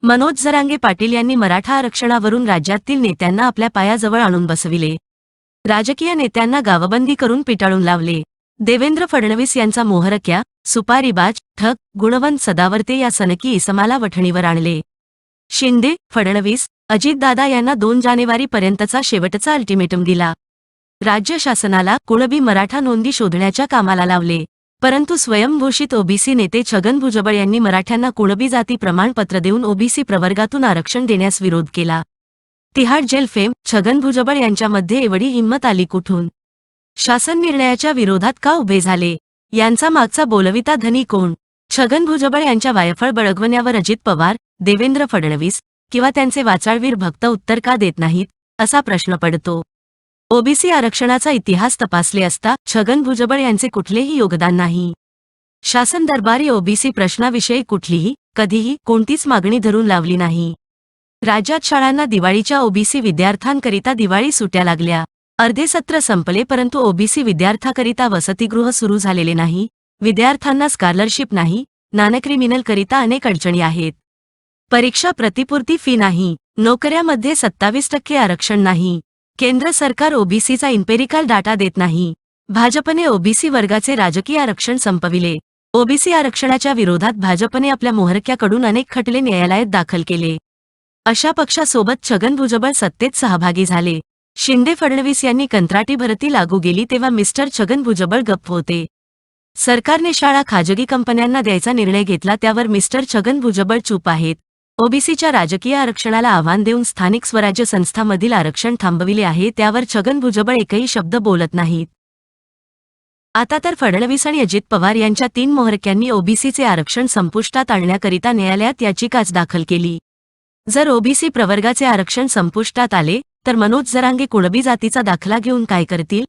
मनोज जरांगे पाटील यांनी मराठा आरक्षणावरून राज्यातील नेत्यांना आपल्या पायाजवळ आणून बसविले. राजकीय नेत्यांना गावबंदी करून पिटाळून लावले. देवेंद्र फडणवीस यांचा मोहरक्या, सुपारीबाज, ठग, गुणवंत सदावर्ते या सनकी इसमाला वठणीवर आणले. शिंदे, फडणवीस, अजितदादा यांना 2 जानेवारीपर्यंतचा शेवटचा अल्टिमेटम दिला. राज्य शासनाला कुणबी मराठा नोंदी शोधण्याच्या कामाला लावले. परंतु स्वयंघोषित ओबीसी नेते छगन भुजबळ यांनी मराठ्यांना कुणबी जाती प्रमाणपत्र देऊन ओबीसी प्रवर्गातून आरक्षण देण्यास विरोध केला. तिहाड जेल फेम छगन भुजबळ यांच्यामध्ये एवढी हिंमत आली कुठून? शासन निर्णयाच्या विरोधात का उभे झाले? यांचा मागचा बोलविता धनी कोण? छगन भुजबळ यांच्या वायफळ बळगवण्यावर अजित पवार, देवेंद्र फडणवीस किंवा त्यांचे वाचाळवीर भक्त उत्तर का देत नाहीत, असा प्रश्न पडतो. ओबीसी आरक्षणाचा इतिहास तपासले असता छगन भुजबळ यांचे कुठलेही योगदान नाही. शासन दरबारी ओबीसी प्रश्नाविषयी कुठलीही, कधीही, कोणतीच मागणी धरून लावली नाही. राज्यात शाळांना दिवाळीच्या ओबीसी विद्यार्थ्यांकरिता दिवाळी सुट्ट्या लागल्या. अर्धे सत्र संपले परंतु ओबीसी विद्यार्थ्यांकरिता वसतिगृह सुरू झालेले नाही. विद्यार्थ्यांना स्कॉलरशिप नाही. नॉन-क्रिमिनलकरिता अनेक अडचणी आहेत. परीक्षा प्रतिपूर्ती फी नाही. नोकऱ्यामध्ये 27% आरक्षण नाही. केंद्र सरकार ओबीसीचा इम्पेरिकल डाटा देत नाही. भाजपने ओबीसी वर्गाचे राजकीय आरक्षण संपविले. ओबीसी आरक्षणाच्या विरोधात भाजपने आपल्या मोहरक्याकडून अनेक खटले न्यायालयात दाखल केले. अशा पक्षासोबत छगन भुजबळ सत्तेत सहभागी झाले. शिंदे फडणवीस यांनी कंत्राटी भरती लागू केली तेव्हा मिस्टर छगन भुजबळ गप्प होते. सरकारने शाळा खाजगी कंपन्यांना द्यायचा निर्णय घेतला त्यावर मिस्टर छगन भुजबळ चूप आहेत. ओबीसीच्या राजकीय आरक्षणाला आव्हान देऊन स्थानिक स्वराज्य संस्थांमधील आरक्षण थांबविले आहे त्यावर छगन भुजबळ एकही शब्द बोलत नाहीत. आता तर फडणवीस आणि अजित पवार यांच्या 3 मोहरक्यांनी ओबीसीचे आरक्षण संपुष्टात आणण्याकरिता न्यायालयात याचिकाच दाखल केली. जर ओबीसी प्रवर्गाचे आरक्षण संपुष्टात आले तर मनोज जरांगे कुणबी जातीचा दाखला घेऊन काय करतील,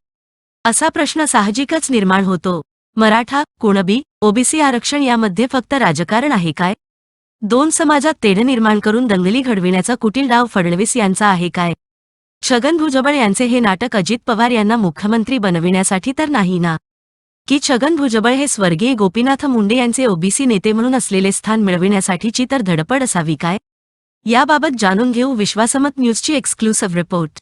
असा प्रश्न साहजिकच निर्माण होतो. मराठा, कुणबी, ओबीसी आरक्षण यामध्ये फक्त राजकारण आहे काय? 2 समाजात तेढ निर्माण करून दंगली घडविण्याचा कुटील डाव फडणवीस यांचा आहे काय? छगन भुजबळ यांचे हे नाटक अजित पवार यांना मुख्यमंत्री बनविण्यासाठी तर नाही ना? की छगन भुजबळ हे स्वर्गीय गोपीनाथ मुंडे यांचे ओबीसी नेते म्हणून असलेले स्थान मिळविण्यासाठीची तर धडपड असावी काय? याबाबत जाणून घेऊ विश्वासमत न्यूजची एक्सक्लुसिव्ह रिपोर्ट.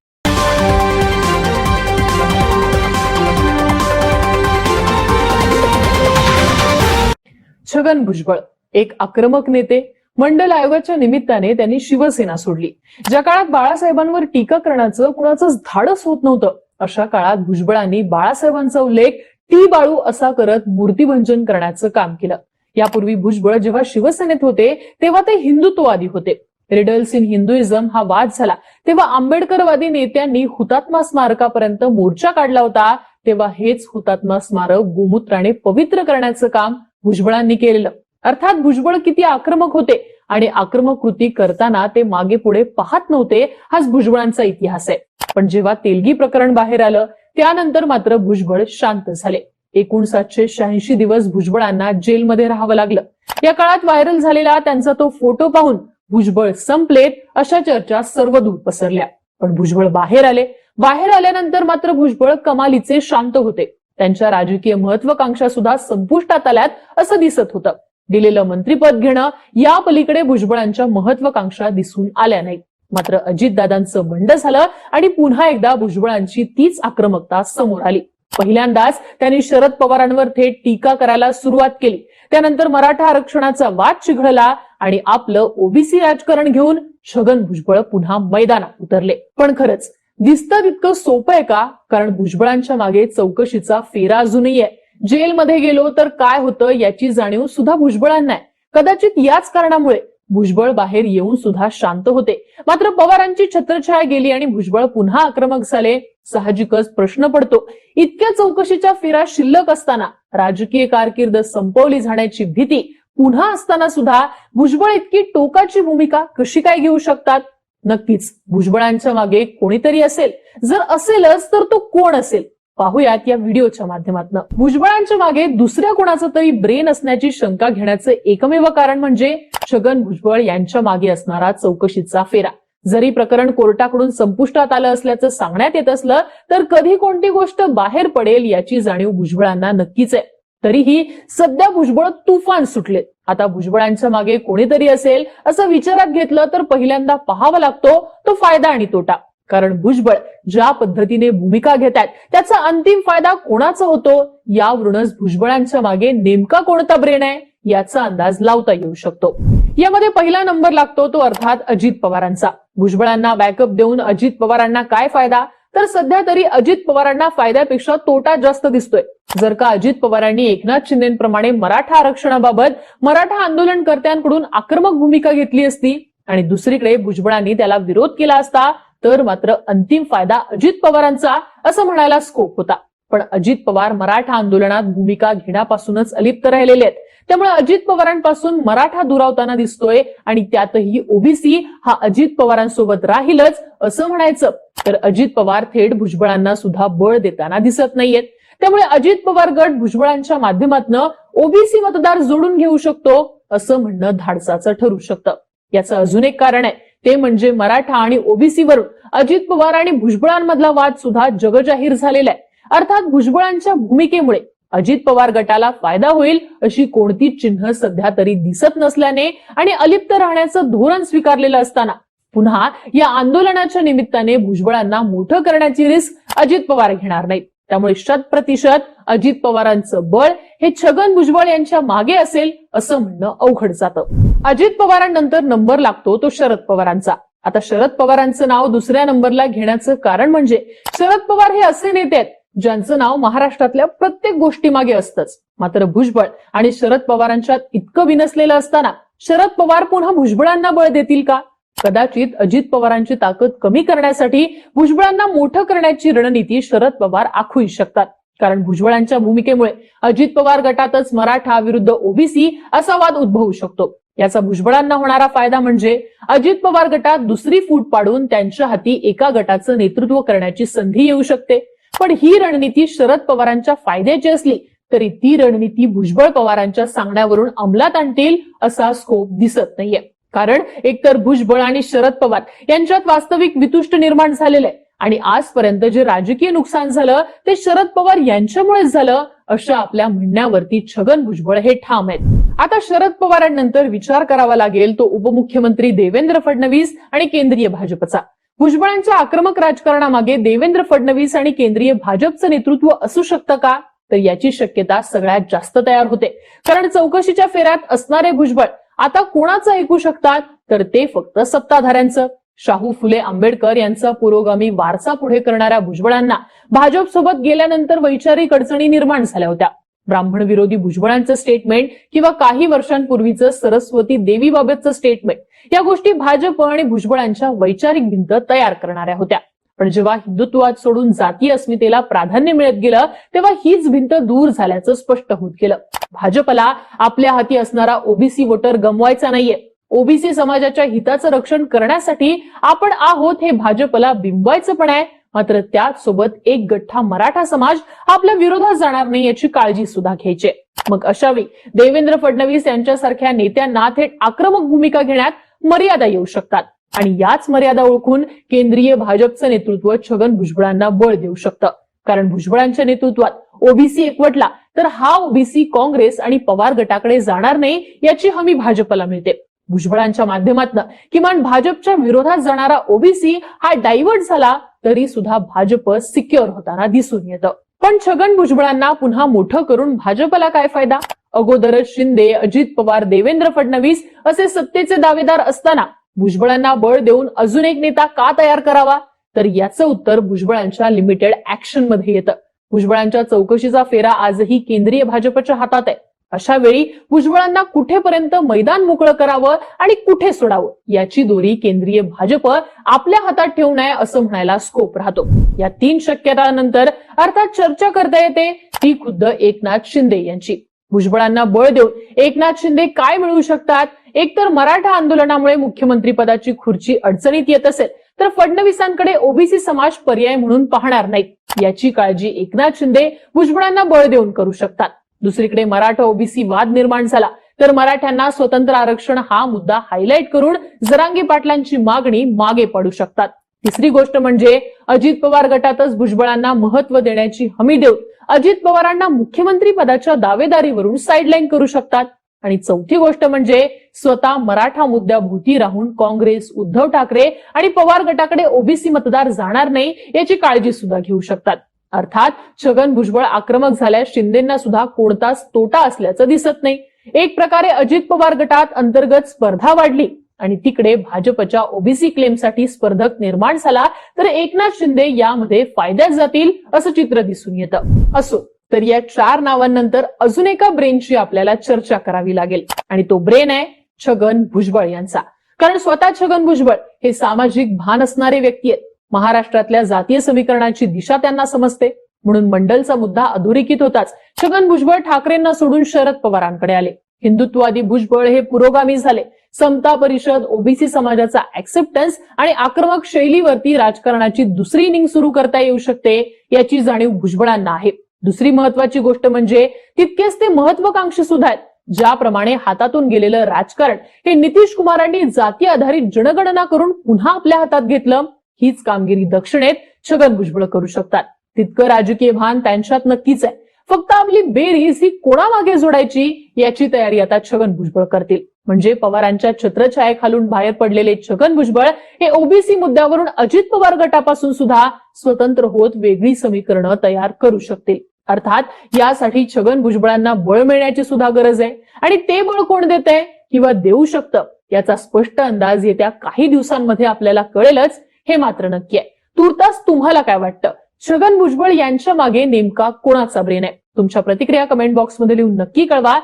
छगन भुजबळ एक आक्रमक नेते. मंडल आयोगाच्या निमित्ताने त्यांनी शिवसेना सोडली. ज्या काळात बाळासाहेबांवर टीका करण्याचं कुणाचंच धाडस होत नव्हतं अशा काळात भुजबळांनी बाळासाहेबांचा उल्लेख टी बाळू असा करत मूर्तीभंजन करण्याचं काम केलं. यापूर्वी भुजबळ जेव्हा शिवसेनेत होते तेव्हा ते हिंदुत्ववादी होते. रिडल्स इन हिंदुइझम हा वाद झाला तेव्हा आंबेडकरवादी नेत्यांनी हुतात्मा स्मारकापर्यंत मोर्चा काढला होता. तेव्हा हेच हुतात्मा स्मारक गोमूत्राने पवित्र करण्याचं काम भुजबळांनी केलेलं. अर्थात भुजबळ किती आक्रमक होते आणि आक्रमक कृती करताना ते मागे पुढे पाहत नव्हते हाच भुजबळांचा इतिहास आहे. पण जेव्हा तेलगी प्रकरण बाहेर आलं त्यानंतर मात्र भुजबळ शांत झाले. 786 दिवस भुजबळांना जेलमध्ये राहावं लागलं. या काळात व्हायरल झालेला त्यांचा तो फोटो पाहून भुजबळ संपलेत अशा चर्चा सर्वदूर पसरल्या. पण भुजबळ बाहेर आले. बाहेर आल्यानंतर मात्र भुजबळ कमालीचे शांत होते. त्यांच्या राजकीय महत्वाकांक्षा सुद्धा संपुष्टात आल्यात असं दिसत होतं. दिलेलं मंत्रिपद घेणं या पलीकडे भुजबळांच्या महत्वाकांक्षा दिसून आल्या नाहीत. मात्र अजितदादांचं बंड झालं आणि पुन्हा एकदा भुजबळांची तीच आक्रमकता समोर आली. पहिल्यांदाच त्यांनी शरद पवारांवर थेट टीका करायला सुरुवात केली. त्यानंतर मराठा आरक्षणाचा वाद चिघळला आणि आपलं ओबीसी राजकारण घेऊन छगन भुजबळ पुन्हा मैदानात उतरले. पण खरंच दिसतं तितकं सोपं आहे का? कारण भुजबळांच्या मागे चौकशीचा फेरा अजूनही आहे. जेलमध्ये गेलो तर काय होतं याची जाणीव सुद्धा भुजबळांना आहे. कदाचित याच कारणामुळे भुजबळ बाहेर येऊन सुद्धा शांत होते. मात्र पवारांची छत्रछाया गेली आणि भुजबळ पुन्हा आक्रमक झाले. साहजिकच प्रश्न पडतो, इतक्या चौकशीच्या फेरा शिल्लक असताना, राजकीय कारकीर्द संपवली जाण्याची भीती पुन्हा असताना सुद्धा भुजबळ इतकी टोकाची भूमिका कशी काय घेऊ शकतात? नक्कीच भुजबळांच्या मागे कोणीतरी असेल. जर असेलच तर तो कोण असेल पाहूयात या व्हिडिओच्या माध्यमातून. भुजबळांच्या मागे दुसऱ्या कोणाचं तरी ब्रेन असण्याची शंका घेण्याचं एकमेव कारण म्हणजे छगन भुजबळ यांच्या मागे असणारा चौकशीचा फेरा. जरी प्रकरण कोर्टाकडून संपुष्टात आलं असल्याचं सांगण्यात येत असलं तर कधी कोणती गोष्ट बाहेर पडेल याची जाणीव भुजबळांना नक्कीच आहे. तरीही सध्या भुजबळ तुफान सुटलेत. आता भुजबळांच्या मागे कोणीतरी असेल असं विचारात घेतलं तर पहिल्यांदा पाहावा लागतो तो फायदा आणि तोटा. कारण भुजबळ ज्या पद्धतीने भूमिका घेतात त्याचा अंतिम फायदा कोणाचा होतो यावरूनच भुजबळांच्या मागे नेमका कोणता ब्रेन आहे याचा अंदाज लावता येऊ शकतो. यामध्ये पहिला नंबर लागतो तो अर्थात अजित पवारांचा. भुजबळांना बॅकअप देऊन अजित पवारांना काय फायदा, तर सध्या तरी अजित पवारांना फायद्यापेक्षा तोटा जास्त दिसतोय. जर का अजित पवारांनी एकनाथ शिंदेप्रमाणे मराठा आरक्षणाबाबत मराठा आंदोलनकर्त्यांकडून आक्रमक भूमिका घेतली असती आणि दुसरीकडे भुजबळांनी त्याला विरोध केला असता तर मात्र अंतिम फायदा अजित पवारांचा असं म्हणायला स्कोप होता. पण अजित पवार मराठा आंदोलनात भूमिका घेण्यापासूनच अलिप्त राहिलेले आहेत. त्यामुळे अजित पवारांपासून मराठा दुरावताना दिसतोय आणि त्यातही ओबीसी हा अजित पवारांसोबत राहीलच असं म्हणायचं तर अजित पवार थेट भुजबळांना सुद्धा बळ देताना दिसत नाहीयेत. त्यामुळे अजित पवार गट भुजबळांच्या माध्यमातून ओबीसी मतदार जोडून घेऊ शकतो असं म्हणणं धाडसाचं ठरू शकतं. याचं अजून एक कारण आहे ते म्हणजे मराठा आणि ओबीसी वरून अजित पवार आणि भुजबळांमधला वाद सुद्धा जगजाहीर झालेला आहे. अर्थात भुजबळांच्या भूमिकेमुळे अजित पवार गटाला फायदा होईल अशी कोणतीच चिन्ह सध्या तरी दिसत नसल्याने आणि अलिप्त राहण्याचं धोरण स्वीकारलेलं असताना पुन्हा या आंदोलनाच्या निमित्ताने भुजबळांना मोठं करण्याची रिस्क अजित पवार घेणार नाहीत. त्यामुळे 100% अजित पवारांचं बळ हे छगन भुजबळ यांच्या मागे असेल असं म्हणणं अवघड जातं. अजित पवारांनंतर नंबर लागतो तो शरद पवारांचा. आता शरद पवारांचं नाव दुसऱ्या नंबरला घेण्याचं कारण म्हणजे शरद पवार हे असे नेते आहेत ज्यांचं नाव महाराष्ट्रातल्या प्रत्येक गोष्टीमागे असतंच. मात्र भुजबळ आणि शरद पवारांच्यात इतकं बिनसलेलं असताना शरद पवार पुन्हा भुजबळांना बळ देतील का? कदाचित अजित पवारांची ताकद कमी करण्यासाठी भुजबळांना मोठं करण्याची रणनीती शरद पवार आखू शकतात. कारण भुजबळांच्या भूमिकेमुळे अजित पवार गटातच मराठा विरुद्ध ओबीसी असा वाद उद्भवू शकतो. याचा भुजबळांना होणारा फायदा म्हणजे अजित पवार गटात दुसरी फूट पाडून त्यांच्या हाती एका गटाचं नेतृत्व करण्याची संधी येऊ शकते. पण ही रणनीती शरद पवारांच्या फायद्याची असली तरी ती रणनीती भुजबळ पवारांच्या सांगण्यावरून अंमलात आणतील असा स्कोप दिसत नाहीये. कारण एकतर भुजबळ आणि शरद पवार यांच्यात वास्तविक वितुष्ट निर्माण झालेलं आहे आणि आजपर्यंत जे राजकीय नुकसान झालं ते शरद पवार यांच्यामुळेच झालं अशा आपल्या म्हणण्यावरती छगन भुजबळ हे ठाम आहेत. आता शरद पवारांनंतर विचार करावा लागेल तो उपमुख्यमंत्री देवेंद्र फडणवीस आणि केंद्रीय भाजपचा. भुजबळांच्या आक्रमक राजकारणामागे देवेंद्र फडणवीस आणि केंद्रीय भाजपचं नेतृत्व असू शकतं का? तर याची शक्यता सगळ्यात जास्त तयार होते. कारण चौकशीच्या फेऱ्यात असणारे भुजबळ आता कोणाचं ऐकू शकतात तर ते फक्त सत्ताधाऱ्यांचं. शाहू फुले आंबेडकर यांचा पुरोगामी वारसा पुढे करणाऱ्या भुजबळांना भाजपसोबत गेल्यानंतर वैचारिक अडचणी निर्माण झाल्या होत्या. ब्राह्मण विरोधी भुजबळांचं स्टेटमेंट किंवा काही वर्षांपूर्वीचं सरस्वती देवीबाबतचं स्टेटमेंट या गोष्टी भाजप आणि भुजबळांच्या वैचारिक भिंत तयार करणाऱ्या होत्या. पण जेव्हा हिंदुत्वाद सोडून जातीय अस्मितेला प्राधान्य मिळत गेलं तेव्हा हीच भिंत दूर झाल्याचं स्पष्ट होत गेलं. भाजपला आपल्या हाती असणारा ओबीसी वोटर गमवायचा नाहीये. ओबीसी समाजाच्या हिताचं रक्षण करण्यासाठी आपण आहोत हे भाजपला बिंबवायचं पण आहे. मात्र त्याच सोबत एक गठ्ठा मराठा समाज आपल्या विरोधात जाणार नाही याची काळजी सुद्धा घ्यायची. मग अशावेळी देवेंद्र फडणवीस यांच्यासारख्या नेत्यांना थेट आक्रमक भूमिका घेण्यात मर्यादा येऊ शकतात आणि याच मर्यादा ओळखून केंद्रीय भाजपचं नेतृत्व छगन भुजबळांना बळ देऊ शकतं. कारण भुजबळांच्या नेतृत्वात ओबीसी एकवटला तर हा ओबीसी काँग्रेस आणि पवार गटाकडे जाणार नाही याची हमी भाजपला मिळते. भुजबळांच्या माध्यमातून किमान भाजपच्या विरोधात जाणारा ओबीसी हा डायव्हर्ट झाला तरी सुद्धा भाजप सिक्युअर होताना दिसून येतं. पण छगन भुजबळांना पुन्हा मोठं करून भाजपला काय फायदा? अगोदरच शिंदे, अजित पवार, देवेंद्र फडणवीस असे सत्तेचे दावेदार असताना भुजबळांना बळ देऊन अजून एक नेता का तयार करावा? तर याचं उत्तर भुजबळांच्या लिमिटेड ऍक्शन मध्ये येतं. भुजबळांच्या चौकशीचा फेरा आजही केंद्रीय भाजपच्या हातात आहे. अशा वेळी भुजबळांना कुठेपर्यंत मैदान मोकळं करावं आणि कुठे सोडावं याची दोरी केंद्रीय भाजप आपल्या हातात ठेवू नये असं म्हणायला स्कोप राहतो. या 3 शक्यतांनंतर अर्थात चर्चा करता येते ती खुद्द एकनाथ शिंदे यांची. भुजबळांना बळ देऊन एकनाथ शिंदे काय मिळवू शकतात? एकतर मराठा आंदोलनामुळे मुख्यमंत्री पदाची खुर्ची अडचणीत येत असेल तर फडणवीसांकडे ओबीसी समाज पर्याय म्हणून पाहणार नाहीत याची काळजी एकनाथ शिंदे भुजबळांना बळ देऊन करू शकतात. दुसरीकडे मराठा ओबीसी वाद निर्माण झाला तर मराठ्यांना स्वतंत्र आरक्षण हा मुद्दा हायलाइट करून जरांगे पाटलांची मागणी मागे पडू शकतात. तिसरी गोष्ट म्हणजे अजित पवार गटातच भुजबळांना महत्व देण्याची हमी देऊन अजित पवारांना मुख्यमंत्री पदाच्या दावेदारीवरून साईडलाईन करू शकतात. आणि चौथी गोष्ट म्हणजे स्वतः मराठा मुद्द्याभोवती राहून काँग्रेस, उद्धव ठाकरे आणि पवार गटाकडे ओबीसी मतदार जाणार नाही याची काळजी सुद्धा घेऊ शकतात. अर्थात छगन भुजबळ आक्रमक झाल्यास शिंदेंना सुद्धा कोणताच तोटा असल्याचं दिसत नाही. एक प्रकारे अजित पवार गटात अंतर्गत स्पर्धा वाढली आणि तिकडे भाजपच्या ओबीसी क्लेमसाठी स्पर्धक निर्माण झाला तर एकनाथ शिंदे यामध्ये फायद्यात जातील असं चित्र दिसून येतं. असो तर या 4 नावांनंतर अजून एका ब्रेनची आपल्याला चर्चा करावी लागेल आणि तो ब्रेन आहे छगन भुजबळ यांचा. कारण स्वतः छगन भुजबळ हे सामाजिक भान असणारे व्यक्ती आहेत. महाराष्ट्रातल्या जातीय समीकरणाची दिशा त्यांना समजते. म्हणून मंडलचा मुद्दा अधोरेखित होताच छगन भुजबळ ठाकरेंना सोडून शरद पवारांकडे आले. हिंदुत्ववादी भुजबळ हे पुरोगामी झाले. समता परिषद, ओबीसी समाजाचा ऍक्सेप्टन्स आणि आक्रमक शैलीवरती राजकारणाची दुसरी इनिंग सुरू करता येऊ शकते याची जाणीव भुजबळांना आहे. दुसरी महत्वाची गोष्ट म्हणजे तितकेच ते महत्वाकांक्षी सुद्धा आहेत. ज्याप्रमाणे हातातून गेलेलं राजकारण हे नितीश कुमारांनी जाती आधारित जनगणना करून पुन्हा आपल्या हातात घेतलं, हीच कामगिरी दक्षिणेत छगन भुजबळ करू शकतात. तितकं राजकीय भान त्यांच्यात नक्कीच आहे. फक्त आपली बेरीज ही कोणामागे जोडायची याची तयारी आता छगन भुजबळ करतील. म्हणजे पवारांच्या छत्रछायेखालून बाहेर पडलेले छगन भुजबळ हे ओबीसी मुद्द्यावरून अजित पवार गटापासून सुद्धा स्वतंत्र होत वेगळी समीकरणं तयार करू शकतील. अर्थात यासाठी छगन भुजबळांना बळ मिळण्याची सुद्धा गरज आहे आणि ते बळ कोण देत आहे किंवा देऊ शकतं याचा स्पष्ट अंदाज येत्या काही दिवसांमध्ये आपल्याला कळेलच, हे मात्र नक्की आहे. तूर्तास तुम्हाला काय वाटतं? छगन भुजबळ यांच्या मागे नेमका कोणाचा ब्रेन आहे? तुमच्या प्रतिक्रिया कमेंट बॉक्समध्ये लिहून नक्की कळवा.